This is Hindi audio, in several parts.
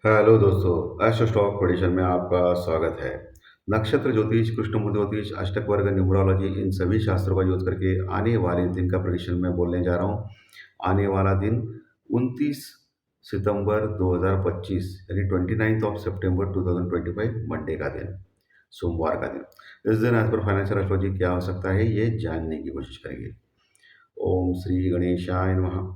हेलो दोस्तों, एस्ट्रो स्टॉक प्रेडिक्शन में आपका स्वागत है। नक्षत्र ज्योतिष, कृष्णमूर्ति ज्योतिष, अष्टक वर्ग, न्यूमरोलॉजी, इन सभी शास्त्रों का यूज करके आने वाले दिन का प्रेडिक्शन मैं बोलने जा रहा हूँ। आने वाला दिन 29 सितंबर 2025 यानी 29 ऑफ सितंबर 2025 मंडे का दिन, सोमवार का दिन। इस दिन एज पर फाइनेंशियल एस्ट्रोलॉजी क्या हो सकता है, ये जानने की कोशिश करेंगे। ओम श्री गणेशाय नमः।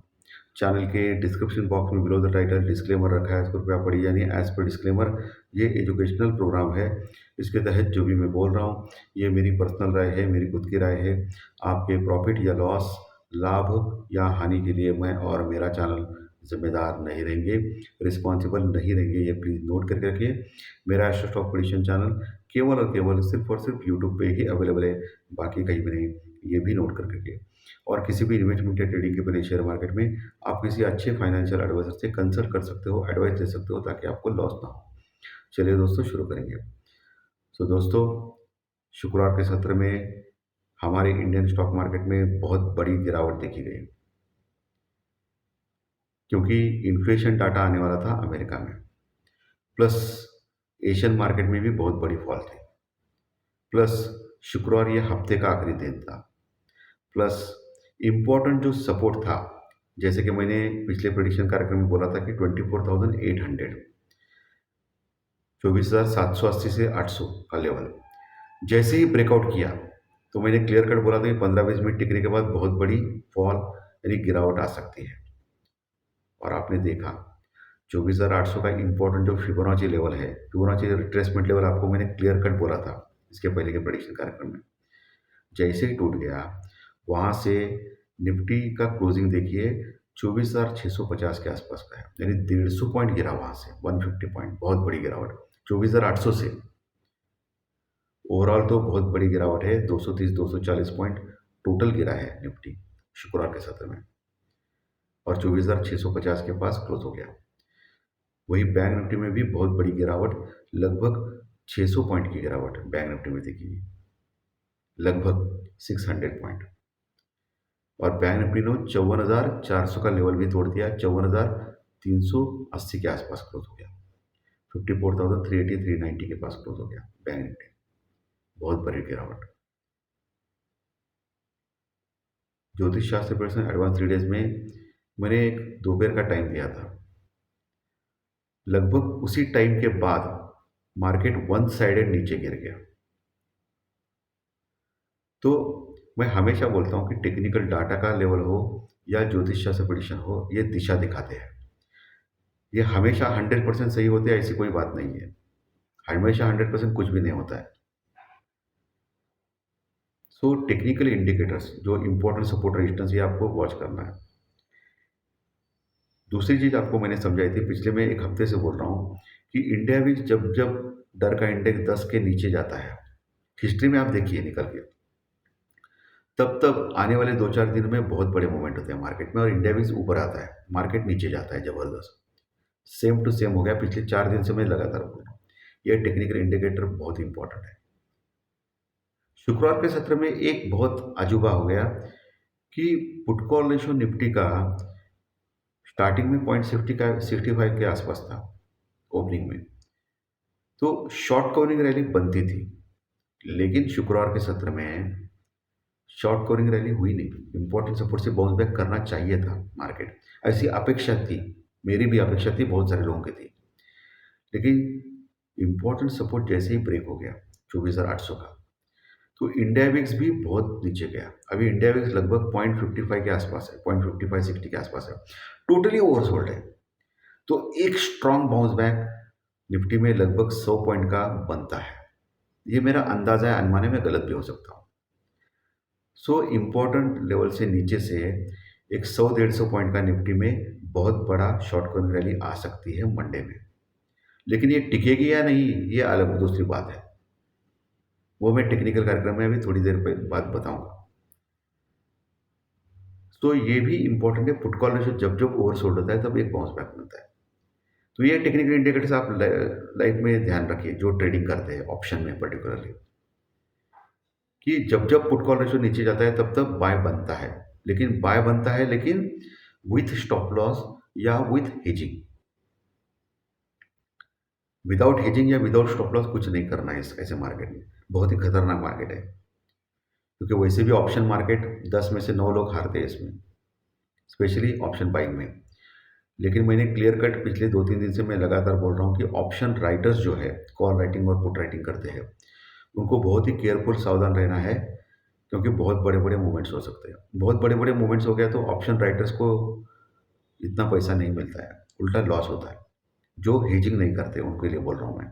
चैनल के डिस्क्रिप्शन बॉक्स में बिलो द टाइटल डिस्क्लेमर रखा है, इसको कृपया पढ़िए। यानी एज पर डिस्क्लेमर, ये एजुकेशनल प्रोग्राम है। इसके तहत जो भी मैं बोल रहा हूँ, ये मेरी पर्सनल राय है, मेरी खुद की राय है। आपके प्रॉफिट या लॉस, लाभ या हानि के लिए मैं और मेरा चैनल जिम्मेदार नहीं रहेंगे, रिस्पॉन्सिबल नहीं रहेंगे, ये प्लीज़ नोट करके रखिए। मेरा एस्ट्रो स्टॉक प्रेडिक्शन चैनल केवल और केवल सिर्फ और सिर्फ यूट्यूब पे ही अवेलेबल है, बाकी कहीं भी नहीं। ये भी नोट करके रखिए। और किसी भी इन्वेस्टमेंट या ट्रेडिंग के पहले शेयर मार्केट में आप किसी अच्छे फाइनेंशियल एडवाइजर से कंसल्ट कर सकते हो, एडवाइस ले सकते हो, ताकि आपको लॉस ना हो। चलिए दोस्तों, शुरू करेंगे। तो दोस्तों, शुक्रवार के सत्र में हमारे इंडियन स्टॉक मार्केट में बहुत बड़ी गिरावट देखी गई, क्योंकि इन्फ्लेशन डाटा आने वाला था अमेरिका में। प्लस एशियन मार्केट में भी बहुत बड़ी फॉल थी। प्लस शुक्रवार ये हफ्ते का आखिरी दिन था। प्लस इम्पोर्टेंट जो सपोर्ट था, जैसे कि मैंने पिछले प्रेडिक्शन कार्यक्रम में बोला था कि 24,800, 24,780 से 800 का लेवल जैसे ही ब्रेकआउट किया, तो मैंने क्लियर कट बोला था कि 15-20 मिनट टिकने के बाद बहुत बड़ी फॉल यानी गिरावट आ सकती है। और आपने देखा 24,800 का इम्पोर्टेंट जो फिबोनाची लेवल है, फिबोनाची रिट्रेसमेंट लेवल, आपको मैंने क्लियर कट बोला था इसके पहले के प्रेडिक्शन कार्यक्रम में। जैसे ही टूट गया, वहाँ से निफ्टी का क्लोजिंग देखिए 24,650 के आसपास का है, यानी 150 पॉइंट गिरा वहाँ से, 150 पॉइंट, बहुत बड़ी गिरावट 24,800 से। ओवरऑल तो बहुत बड़ी गिरावट है, 230-240 पॉइंट टोटल गिरा है निफ्टी शुक्रवार के सत्र में, और 24,650 के पास क्लोज हो गया। वही बैंक निफ्टी में भी बहुत बड़ी गिरावट, लगभग 600 पॉइंट की गिरावट बैंक निफ्टी में देखी गई, लगभग 600 पॉइंट। और बैंक निफ्टी ने 54,400 का लेवल भी तोड़ दिया, 54,380 के आसपास क्लोज हो गया, 54,380 390 के पास क्लोज हो गया बैंक निफ्टी। बहुत बड़ी गिरावट। ज्योतिष शास्त्र पर एडवांस 3 डेज में मैंने एक दोपहर का टाइम दिया था। लगभग उसी टाइम के बाद मार्केट वन साइडेड नीचे गिर गया। तो मैं हमेशा बोलता हूँ कि टेक्निकल डाटा का लेवल हो या ज्योतिष शास्त्र प्रेडिक्शन हो, ये दिशा दिखाते हैं। ये हमेशा 100% सही होते हैं ऐसी कोई बात नहीं है। हमेशा 100% कुछ भी नहीं होता है। सो टेक्निकल इंडिकेटर्स, जो इंपॉर्टेंट सपोर्ट रेजिस्टेंस, ये आपको वॉच करना है। दूसरी चीज़ आपको मैंने समझाई थी, पिछले मैं एक हफ्ते से बोल रहा हूँ कि इंडिया भी जब जब डर का इंडेक्स 10 के नीचे जाता है, हिस्ट्री में आप देखिए निकल के, तब तब आने वाले 2-4 दिन में बहुत बड़े मूवमेंट होते हैं मार्केट में, और इंडिया भी ऊपर आता है, मार्केट नीचे जाता है ज़बरदस्त। सेम टू सेम हो गया पिछले 4 दिन से, मैं लगातार बोल रहा हूँ। ये टेक्निकल इंडिकेटर बहुत इंपॉर्टेंट है। शुक्रवार के सत्र में एक बहुत अजूबा हो गया कि पुट कॉल रेशो निफ्टी का स्टार्टिंग में 0.65 के आसपास था ओपनिंग में, तो शॉर्ट कवरिंग रैली बनती थी। लेकिन शुक्रवार के सत्र में शॉर्ट कवरिंग रैली हुई नहीं। इंपॉर्टेंट सपोर्ट से बाउंस बैक करना चाहिए था मार्केट, ऐसी अपेक्षा थी, मेरी भी अपेक्षा थी, बहुत सारे लोगों की थी। लेकिन इंपॉर्टेंट सपोर्ट जैसे ही ब्रेक हो गया 24,800 का, तो इंडिया विक्स भी बहुत नीचे गया। अभी इंडिया विक्स लगभग 0.55 के आसपास है, 0.55-60 के आसपास है, टोटली ओवरसोल्ड है। तो एक स्ट्रांग बाउंस बैक निफ्टी में लगभग 100 पॉइंट का बनता है। ये मेरा अंदाजा है, अनुमान है, मैं गलत भी हो सकता हूँ। सो इम्पोर्टेंट लेवल से नीचे से एक 100-150 पॉइंट का निफ्टी में बहुत बड़ा शॉर्ट कवर रैली आ सकती है मंडे में। लेकिन ये टिकेगी या नहीं, ये अलग दूसरी बात है, वो मैं टेक्निकल कार्यक्रम में अभी थोड़ी देर बाद बताऊंगा। तो ये भी इंपॉर्टेंट है, पुट कॉल रेशो जब जब ओवरसोल्ड होता है तब एक बाउंस बैक मिलता है। तो ये टेक्निकल इंडिकेटर्स आप लाइफ में ध्यान रखिए, जो ट्रेडिंग करते हैं ऑप्शन में पर्टिकुलरली, कि जब जब पुट कॉल रेशो नीचे जाता है तब तब बाय बनता है। लेकिन बाय बनता है, लेकिन विथ स्टॉप लॉस या विथ हेजिंग। विदाउट हेजिंग या विदाउट स्टॉप लॉस कुछ नहीं करना है इस ऐसे मार्केट में। बहुत ही खतरनाक मार्केट है, क्योंकि वैसे भी ऑप्शन मार्केट 10 में से 9 लोग हारते हैं इसमें, स्पेशली ऑप्शन बाइंग में। लेकिन मैंने क्लियर कट पिछले 2-3 दिन से मैं लगातार बोल रहा हूँ कि ऑप्शन राइटर्स जो है, कॉल राइटिंग और पुट राइटिंग करते हैं, उनको बहुत ही केयरफुल सावधान रहना है, क्योंकि बहुत बड़े-बड़े मूवमेंट्स हो सकते हैं। बहुत बड़े-बड़े मूवमेंट्स हो गया तो ऑप्शन राइटर्स को इतना पैसा नहीं मिलता है, उल्टा लॉस होता है। जो हेजिंग नहीं करते उनके लिए बोल रहा हूँ मैं।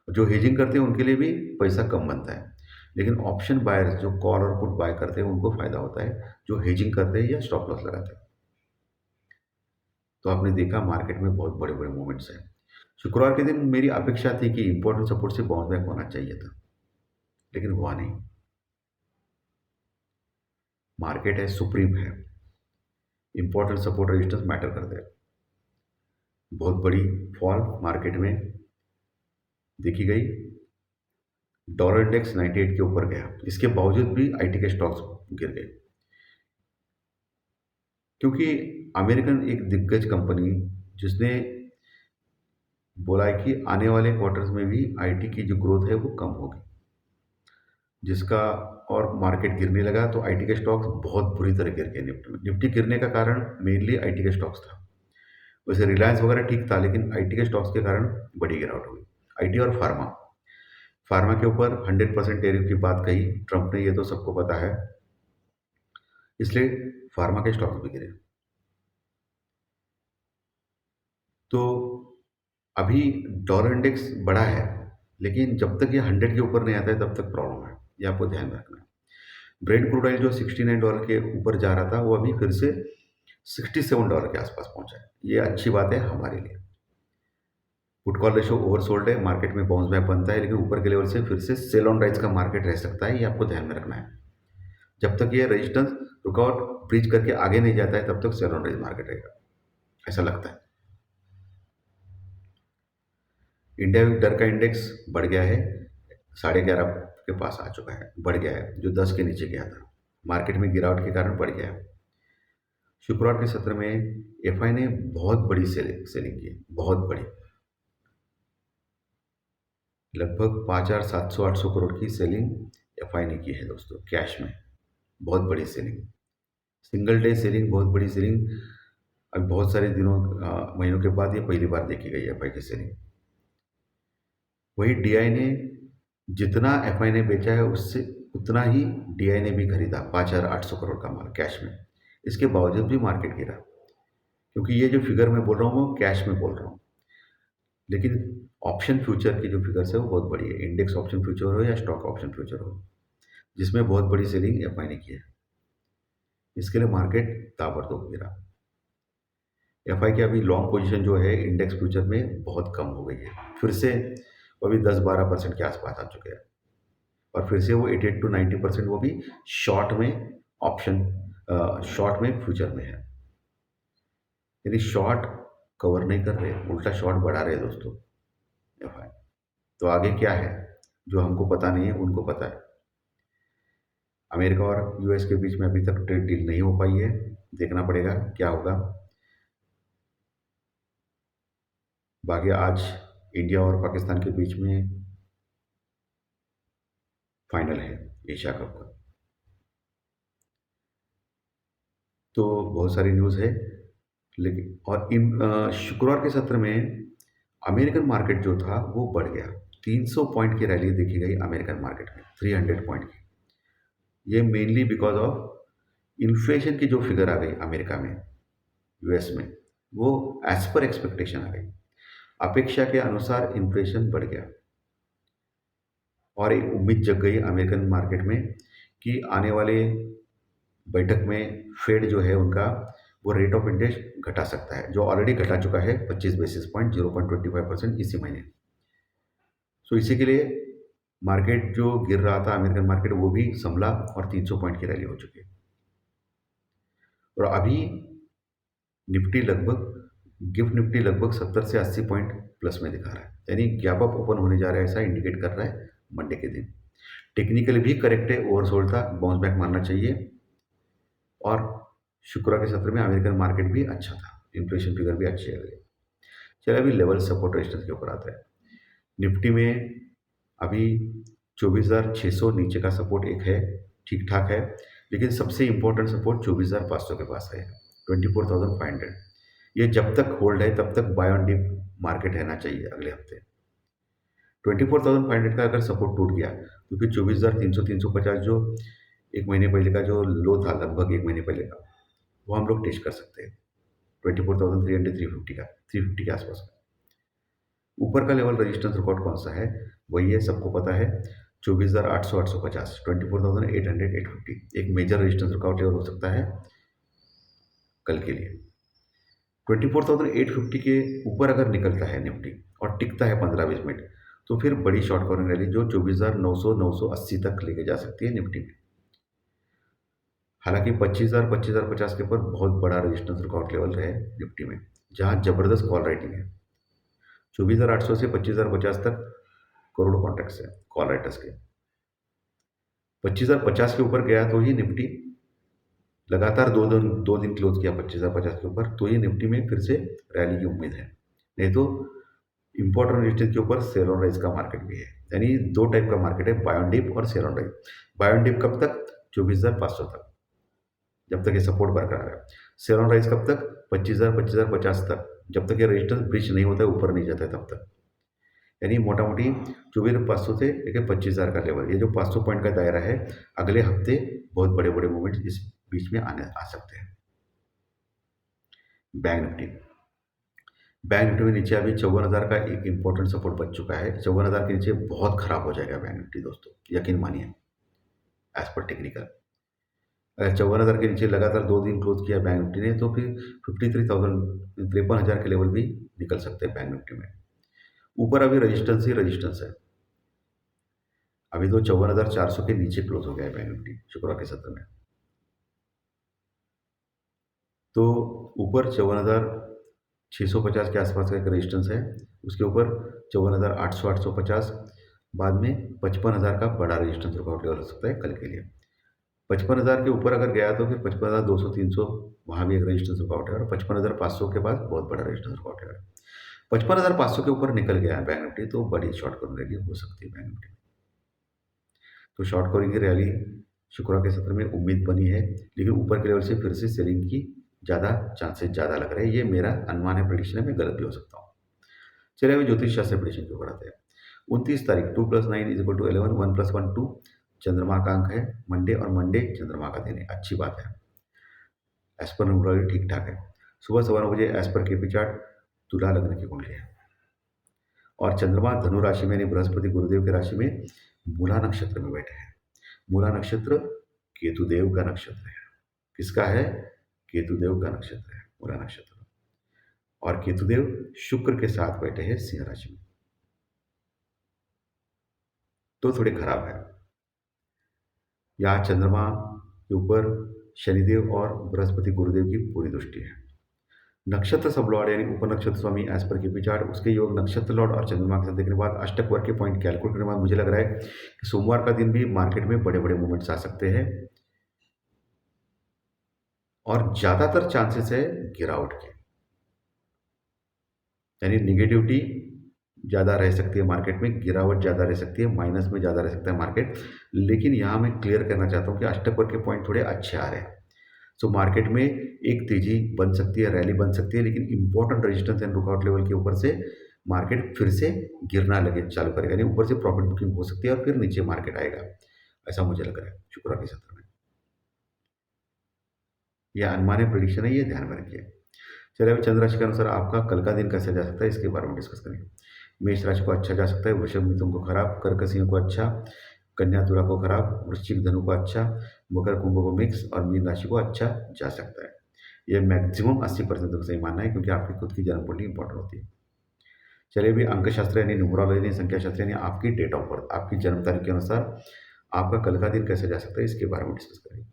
जो हेजिंग करते हैं उनके लिए भी पैसा कम बनता है। लेकिन ऑप्शन बायर्स जो कॉल और पुट बाय करते हैं उनको फ़ायदा होता है, जो हेजिंग करते हैं या स्टॉप लॉस लगाते हैं। तो आपने देखा मार्केट में बहुत बड़े-बड़े मूवमेंट्स हैं। शुक्रवार के दिन मेरी अपेक्षा थी कि इम्पोर्टेंट सपोर्ट से बाउंस बैक होना चाहिए था, लेकिन हुआ नहीं। मार्केट है, सुप्रीम है, इम्पोर्टेंट सपोर्ट रेजिस्टेंस मैटर करते हैं। बहुत बड़ी फॉल मार्केट में देखी गई, डॉलर इंडेक्स 98 के ऊपर गया, इसके बावजूद भी आईटी के स्टॉक्स गिर गए, क्योंकि अमेरिकन एक दिग्गज कंपनी जिसने बोला है कि आने वाले क्वार्टर्स में भी आईटी की जो ग्रोथ है वो कम होगी, जिसका और मार्केट गिरने लगा तो आईटी के स्टॉक्स बहुत बुरी तरह गिर गए। निफ्टी में, निफ्टी गिरने का कारण मेनली आईटी के स्टॉक्स था। वैसे रिलायंस वगैरह ठीक था, लेकिन आईटी के स्टॉक्स के कारण बड़ी गिरावट हुई। आईटी और फार्मा, फार्मा के ऊपर 100% टैरिफ की बात कही ट्रंप ने, ये तो सबको पता है, इसलिए फार्मा के स्टॉक्स भी गिरे। तो अभी डॉलर इंडेक्स बढ़ा है, लेकिन जब तक ये 100 के ऊपर नहीं आता है तब तक प्रॉब्लम है, ये आपको ध्यान में रखना है। ब्रेंट क्रूड ऑयल जो $69 के ऊपर जा रहा था वो अभी फिर से $67 के आसपास पहुंचा है। ये अच्छी बात है हमारे लिए। पुट कॉल रेशो ओवरसोल्ड है, मार्केट में बाउंस बैक बनता है, लेकिन ऊपर के लेवल से फिर से सेल ऑन राइज का मार्केट रह सकता है, ये आपको ध्यान में रखना है। जब तक ये रेजिस्टेंस रुकआउट ब्रीच करके आगे नहीं जाता है तब तक सेल ऑन राइज मार्केट रहेगा, ऐसा लगता है। इंडिया डर का इंडेक्स बढ़ गया है, 11.5 के पास आ चुका है, बढ़ गया है, जो 10 के नीचे गया था। मार्केट में गिरावट के कारण बढ़ गया है। शुक्रवार के सत्र में एफआई ने बहुत बड़ी सेलिंग की, बहुत बड़ी, लगभग 5,700-800 करोड़ की सेलिंग एफआई ने की है दोस्तों, कैश में। बहुत बड़ी सेलिंग, सिंगल डे सेलिंग, बहुत बड़ी सेलिंग। अब बहुत सारे दिनों महीनों के बाद ये पहली बार देखी गई एफआई की सेलिंग। वही डीआई ने जितना एफआई ने बेचा है उससे उतना ही डीआई ने भी खरीदा, 5,800 करोड़ का माल कैश में। इसके बावजूद भी मार्केट गिरा, क्योंकि ये जो फिगर मैं बोल रहा हूँ वो कैश में बोल रहा हूँ, लेकिन ऑप्शन फ्यूचर की जो फिगर्स है वो बहुत बड़ी है। इंडेक्स ऑप्शन फ्यूचर हो या स्टॉक ऑप्शन फ्यूचर हो, जिसमें बहुत बड़ी सेलिंग एफआई ने की है, इसके लिए मार्केट ताबड़तोड़ गिरा। एफआई की अभी लॉन्ग पोजीशन जो है इंडेक्स फ्यूचर में बहुत कम हो गई है, फिर से वो अभी 10-12% के आसपास आ चुके हैं, और फिर से वो 88-90% वो भी शॉर्ट में ऑप्शन, शॉर्ट में फ्यूचर में है। यदि शॉर्ट कवर नहीं कर रहे, उल्टा शॉर्ट बढ़ा रहे दोस्तों एफआई। तो आगे क्या है जो हमको पता नहीं है, उनको पता है। अमेरिका और यूएस के बीच में अभी तक ट्रेड डील नहीं हो पाई है, देखना पड़ेगा क्या होगा। बाकी आज इंडिया और पाकिस्तान के बीच में फाइनल है एशिया कप का, तो बहुत सारी न्यूज़ है। लेकिन और शुक्रवार के सत्र में अमेरिकन मार्केट जो था वो बढ़ गया, 300 पॉइंट की रैली देखी गई अमेरिकन मार्केट में, 300 पॉइंट की। ये मेनली बिकॉज ऑफ इन्फ्लेशन की जो फिगर आ गई अमेरिका में, यूएस में, वो एज पर एक्सपेक्टेशन आ गई। अपेक्षा के अनुसार इन्फ्लेशन बढ़ गया, और एक उम्मीद जग गई अमेरिकन मार्केट में कि आने वाले बैठक में फेड जो है उनका वो रेट ऑफ इंटरेस्ट घटा सकता है, जो ऑलरेडी घटा चुका है 25 बेसिस पॉइंट, 0.25% इसी महीने। सो इसी के लिए मार्केट जो गिर रहा था अमेरिकन मार्केट वो भी संभला, और 300 पॉइंट की रैली हो चुकी है। और अभी निफ्टी लगभग गिफ्ट निफ्टी लगभग 70 से 80 पॉइंट प्लस में दिखा रहा है, यानी गैप अप ओपन होने जा रहा है, ऐसा इंडिकेट कर रहा है मंडे के दिन। टेक्निकली भी करेक्ट है, ओवरसोल्ड था, बाउंस बैक मारना चाहिए। और शुक्रवार के सत्र में अमेरिकन मार्केट भी अच्छा था, इन्फ्लेशन फिगर भी अच्छी आ गई। चलिए अभी लेवल सपोर्ट रेजिस्टेंस के ऊपर आता है। निफ्टी में अभी 24,600 नीचे का सपोर्ट एक है, ठीक-ठाक है, लेकिन सबसे इम्पोर्टेंट सपोर्ट 24,500 के पास है, 24,500। ये जब तक होल्ड है तब तक बाय ऑन डिप मार्केट रहना चाहिए अगले हफ्ते। 24,500 का अगर सपोर्ट टूट गया तो फिर 24,300 350 जो 1 महीने पहले का जो लो था, लगभग 1 महीने पहले का, वो हम लोग टेस्ट कर सकते हैं। 24,300 350 का, 350 के आसपास का। ऊपर का लेवल रेजिस्टेंस रिकॉर्ड कौन सा है? वही है, सबको पता है, 24,800 850, 24,800 850 एक मेजर रेजिस्टेंस रिकॉर्ड लेवल हो सकता है कल के लिए। 24,850 के ऊपर अगर निकलता है निफ्टी और टिकता है 15-20 मिनट, तो फिर बड़ी शॉर्ट कवरिंग रैली जो 24,900 980 तक लेके जा सकती है निफ्टी में। हालांकि 25,000 25,050 के ऊपर बहुत बड़ा रेजिस्टेंस रिकॉर्ड लेवल है निफ्टी में, जहां जबरदस्त कॉल राइटिंग है। 24,800 से 25,050 तक करोड़ों कॉन्ट्रैक्ट्स है कॉल राइटर्स के। 25,050 के ऊपर गया तो ही निफ्टी लगातार दो दिन क्लोज किया 25,050 के ऊपर, तो ही निफ्टी में फिर से रैली की उम्मीद है। नहीं तो इंपॉर्टेंट रेजिस्टेंस के ऊपर सेल ऑन राइज का मार्केट भी है। यानी दो टाइप का मार्केट है, बाय ऑन डिप और sell on rise. Buy on dip कब तक? 24,500 तक, जब तक ये सपोर्ट बरकरार है। सेल ऑन राइज कब तक? 25,000 25,050 तक, जब तक ये रेजिस्टेंस ब्रीच नहीं होता है, ऊपर नहीं जाता है तब तक। यानी मोटा मोटी 24,500 से लेकर 25,000 का लेवल, ये जो 500 पॉइंट का दायरा है, अगले हफ्ते बहुत बड़े बड़े मूवमेंट इस बीच में आ सकते हैं। बैंक निफ्टी, बैंक निफ्टी में नीचे अभी 54,000 का एक इंपॉर्टेंट सपोर्ट बच चुका है। 54,000 के नीचे बहुत खराब हो जाएगा बैंक निफ्टी दोस्तों, यकीन मानिए, एज पर टेक्निकल। अगर 54,000 के नीचे लगातार 2 दिन क्लोज किया बैंक निफ्टी ने, तो फिर 53,000 53,000 के लेवल भी निकल सकते हैं बैंक निफ्टी में। ऊपर अभी रजिस्टेंस ही रजिस्टेंस है। अभी तो 54,400 के नीचे क्लोज हो गया है बैंक निफ्टी शुक्रवार के सत्र में। तो ऊपर 54,650 के आसपास का एक रेजिस्टेंस है, उसके ऊपर 54,800 850, बाद में 55,000 का बड़ा रेजिस्टेंस रिकॉर्ड लेवल हो सकता है कल के लिए। 55,000 के ऊपर अगर गया तो फिर 55,200 300 वहाँ भी एक रेजिस्टेंस रिकॉर्ड है, और 55,500 के बाद बहुत बड़ा रेजिस्टेंस रिकॉर्ड है। 55,500 के ऊपर निकल गया है बैंक निफ्टी, तो बड़ी शॉर्ट कवरिंग रैली हो सकती है बैंक निफ्टी में। तो शॉर्ट कवरिंग की रैली शुक्रवार के सत्र में उम्मीद बनी है, लेकिन ऊपर के लेवल से फिर से सेलिंग की ज़्यादा चांसेस ज़्यादा लग रहे हैं। ये मेरा अनुमान है, प्रेडिक्शन है, मैं गलत भी हो सकता हूँ। चलिए अभी ज्योतिष शास्त्र प्रेडिक्शन के ऊपर आते हैं। 29 तारीख 2 + 9 = 11, 1 + 1 2, चंद्रमा का अंक है मंडे, और मंडे चंद्रमा का दिन है, अच्छी बात है। एज पर न्यूमरोलॉजी ठीक ठाक है। सुबह 9:15 एज पर केपी चार्ट तुला लग्न की कुंडली है, और चंद्रमा धनु राशि में, यानी बृहस्पति गुरुदेव की राशि में मूला नक्षत्र में बैठे हैं। मूला नक्षत्र केतुदेव का नक्षत्र है। किसका है? केतुदेव का नक्षत्र है मूला नक्षत्र, और केतुदेव शुक्र के साथ बैठे हैं सिंह राशि में, तो थोड़े खराब है। यहाँ चंद्रमा के ऊपर शनिदेव और बृहस्पति गुरुदेव की पूरी दृष्टि है। नक्षत्र सब लॉर्ड यानी उप नक्षत्र स्वामी एज पर केपी चार्ट, उसके योग नक्षत्र लॉर्ड और चंद्रमा के साथ देखने के बाद, अष्टक वर्ग के पॉइंट कैलकुलेट करने के बाद मुझे लग रहा है कि सोमवार का दिन भी मार्केट में बड़े बड़े मूवमेंट्स आ सकते हैं, और ज़्यादातर चांसेस है गिरावट के, यानी निगेटिविटी ज़्यादा रह सकती है मार्केट में, गिरावट ज़्यादा रह सकती है, माइनस में ज़्यादा रह सकता है मार्केट। लेकिन यहाँ मैं क्लियर करना चाहता हूँ कि अष्टक वर्ग के पॉइंट थोड़े अच्छे आ रहे हैं। सो मार्केट में एक तेजी बन सकती है, रैली बन सकती है, लेकिन इंपॉर्टेंट रेजिस्टेंस एंड रुकआउट लेवल के ऊपर से मार्केट फिर से गिरना लगे चालू करेगा, यानी ऊपर से प्रॉफिट बुकिंग हो सकती है और फिर नीचे मार्केट आएगा, ऐसा मुझे लग रहा है शुक्रवार के सत्र में। यह अनुमानित प्रेडिक्शन है, ये ध्यान में रखिए। चलिए अभी चंद्र राशि के अनुसार आपका कल का दिन कैसे जा सकता है, इसके बारे में डिस्कस करेंगे। मेष राशि को अच्छा जा सकता है, वृषभ मिथुन को खराब, कर्क सिंह को अच्छा, कन्या तुला को खराब, वृश्चिक धनु को अच्छा, मकर कुंभ को मिक्स, और मीन राशि को अच्छा जा सकता है। ये मैक्सिमम 80% तक सही मानना है, क्योंकि आपकी खुद की जन्म कुंडली इंपॉर्टेंट होती है। चलिए अभी अंक शास्त्र यानी न्यूमरोलॉजी यानी संख्या शास्त्र यानी आपकी डेट ऑफ बर्थ, आपकी जन्म तारीख के अनुसार आपका कल का दिन कैसे जा सकता है, इसके बारे में डिस्कस करेंगे।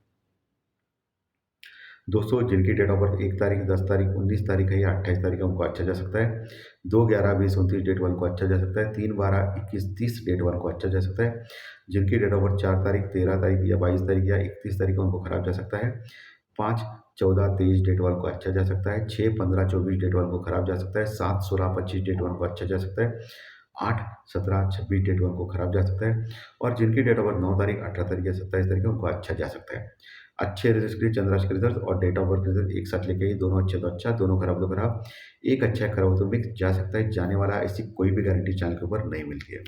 दोस्तों जिनकी डेट ऑफ बर्थ 1 तारीख, 10 तारीख, 19 तारीख है या 28 तारीख है, उनको अच्छा जा सकता है। 2, 11, 20, 29 डेट वालों को अच्छा जा सकता है। 3, 12, 21, 30 डेट वालों को अच्छा जा सकता है। जिनकी डेट ऑफ बर्थ 4 तारीख, 13 तारीख या 22 तारीख या 31 तारीख है, उनको खराब जा सकता है। 5, 14, 23 डेट वालों को अच्छा जा सकता है। 6, 15, 24 डेट वालों को खराब जा सकता है। 7, 16, 25 डेट वालों को अच्छा जा सकता है। 8, 17, 26 डेट में उनको खराब जा सकता है और जिनकी डेट ऑफ बर्थ 9 तारीख, 18 तारीख या 27 तारीख है उनको अच्छा जा सकता है। अच्छे रिजल्ट्स के लिए चंद्र राशि के रिजल्ट और डेट ऑफ बर्थ के रिजल्ट एक साथ लेके आइए, दोनों अच्छे तो अच्छा, दोनों खराब तो खराब। एक अच्छा है, खराब हो तो मिक्स जा सकता है, जाने वाला है, ऐसी कोई भी गारंटी चैनल के ऊपर नहीं मिलती है।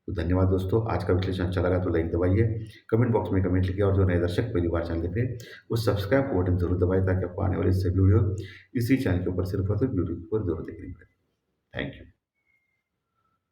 तो धन्यवाद दोस्तों, आज का विश्लेषण अच्छा लगा तो लाइक दबाइए, कमेंट बॉक्स में कमेंट लिखिए और जो नए दर्शक पहली बार चैनल देख रहे हैं, वो सब्सक्राइब का बटन जरूर दबाएँ ताकि आपको आने वाली सभी वीडियो इसी चैनल के ऊपर सिर्फ और सिर्फ यूट्यूब पर जरूर देखने को मिले। Thank you.